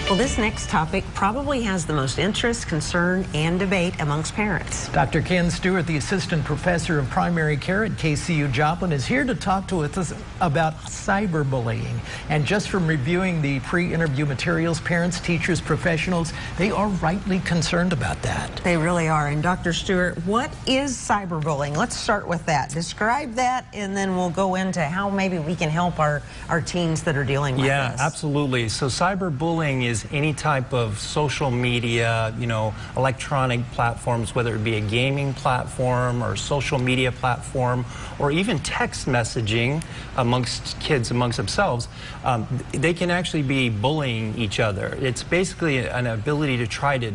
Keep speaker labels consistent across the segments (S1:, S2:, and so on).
S1: Well, this next topic probably has the most interest, concern, and debate amongst parents.
S2: Dr. Ken Stewart, the Assistant Professor of Primary Care at KCU Joplin, is here to talk to us about cyberbullying. And just from reviewing the pre-interview materials, parents, teachers, professionals, they are rightly concerned about that.
S1: They really are. And Dr. Stewart, what is cyberbullying? Let's start with that. Describe that, and then we'll go into how maybe we can help our teens that are dealing with this.
S3: Yeah, absolutely. So cyberbullying is any type of social media, electronic platforms, whether it be a gaming platform or social media platform, or even text messaging amongst kids, amongst themselves. They can actually be bullying each other. It's basically an ability to try to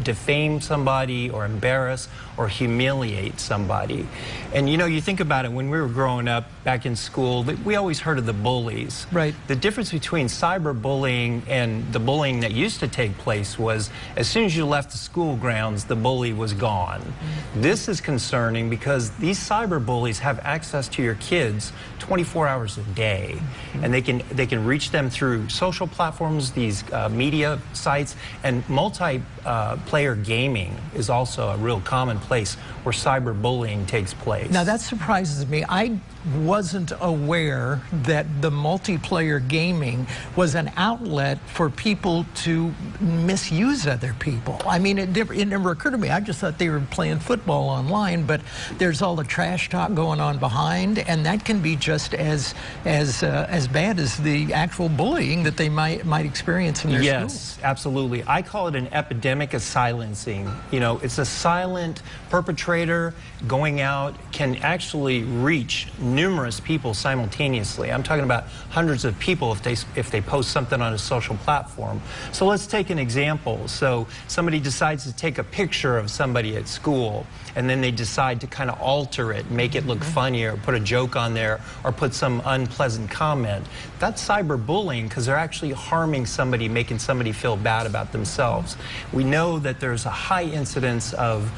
S3: defame somebody or embarrass or humiliate somebody. And you think about it, when we were growing up back in school, we always heard of the bullies.
S2: Right.
S3: The difference between cyberbullying and the bullying that used to take place was as soon as you left the school grounds, the bully was gone. Mm-hmm. This is concerning because these cyberbullies have access to your kids 24 hours a day. Mm-hmm. And they can reach them through social platforms, these media sites, and multiplayer gaming is also a real common place where cyberbullying takes place.
S2: Now that surprises me. I wasn't aware that the multiplayer gaming was an outlet for people to misuse other people. I mean, it never occurred to me. I just thought they were playing football online, but there's all the trash talk going on behind, and that can be just as bad as the actual bullying that they might experience in their schools.
S3: Yes, absolutely. I call it an epidemic of silencing. It's a silent perpetrator going out, can actually reach numerous people simultaneously. I'm talking about hundreds of people if they post something on a social platform. So let's take an example. So somebody decides to take a picture of somebody at school, and then they decide to kind of alter it, make it look funnier, put a joke on there, or put some unpleasant comment. That's cyberbullying because they're actually harming somebody, making somebody feel bad about themselves. We know that there's a high incidence of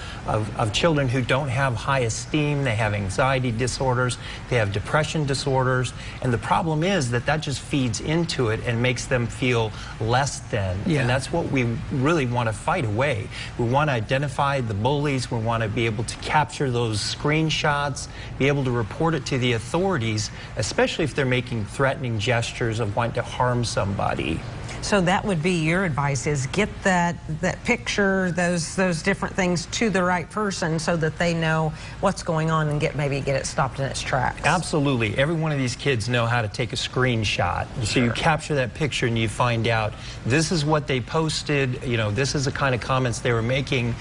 S3: children who don't have high esteem, they have anxiety disorders, they have depression disorders, and the problem is that just feeds into it and makes them feel less than.
S2: Yeah.
S3: And that's what we really want to fight away. We want to identify the bullies, we want to be able to capture those screenshots, be able to report it to the authorities, especially if they're making threatening gestures of wanting to harm somebody.
S1: So that would be your advice, is get that picture, those different things to the right person so that they know what's going on and maybe get it stopped in its tracks.
S3: Absolutely. Every one of these kids know how to take a screenshot.
S1: Sure.
S3: So you capture that picture and you find out this is what they posted, this is the kind of comments they were making.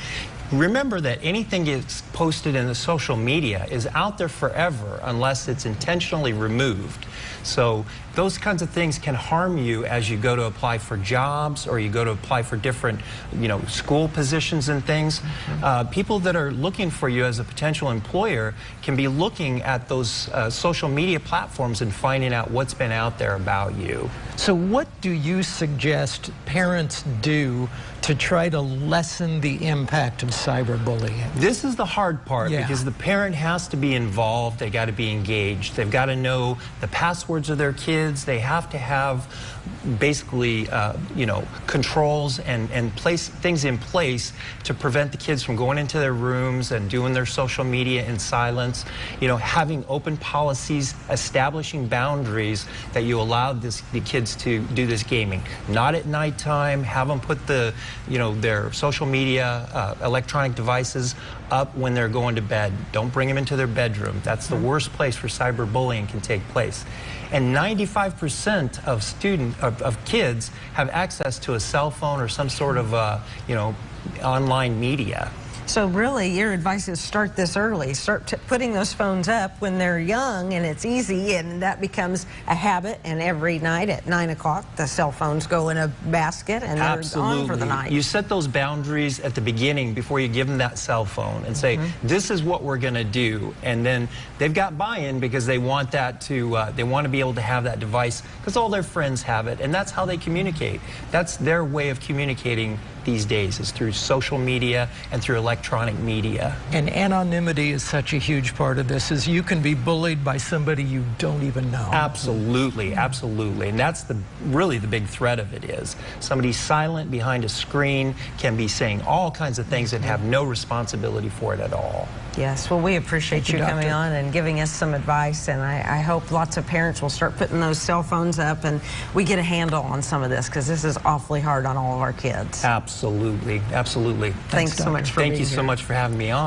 S3: Remember that anything gets posted in the social media is out there forever unless it's intentionally removed. So those kinds of things can harm you as you go to apply for jobs or you go to apply for different, school positions and things. Mm-hmm. People that are looking for you as a potential employer can be looking at those social media platforms and finding out what's been out there about you.
S2: So what do you suggest parents do to try to lessen the impact of cyberbullying?
S3: This is the hard part, because the parent has to be involved, they got to be engaged, they've got to know the passwords of their kids, they have to have basically controls and place things in place to prevent the kids from going into their rooms and doing their social media in silence, having open policies, establishing boundaries that you allow the kids to do this gaming. Not at nighttime, have them put their social media, electronic devices up when they're going to bed. Don't bring them into their bedroom. That's the worst place where cyberbullying can take place. And 95% of kids have access to a cell phone or some sort of online media.
S1: So really, your advice is start this early. Start putting those phones up when they're young, and it's easy, and that becomes a habit. And every night at 9 o'clock, the cell phones go in a basket, and they're gone for the night.
S3: You set those boundaries at the beginning before you give them that cell phone and say, this is what we're going to do. And then they've got buy-in because they want that they want to be able to have that device because all their friends have it, and that's how they communicate. That's their way of communicating these days is through social media and through electronic media.
S2: And anonymity is such a huge part of this, is you can be bullied by somebody you don't even know.
S3: Absolutely, absolutely. And that's really the big threat of it is somebody silent behind a screen can be saying all kinds of things and have no responsibility for it at all.
S1: Yes, well, we appreciate you coming on and giving us some advice, and I hope lots of parents will start putting those cell phones up and we get a handle on some of this, because this is awfully hard on all of our kids.
S3: Absolutely, absolutely.
S1: Thanks so much for being here.
S3: Thank you so much for having me on.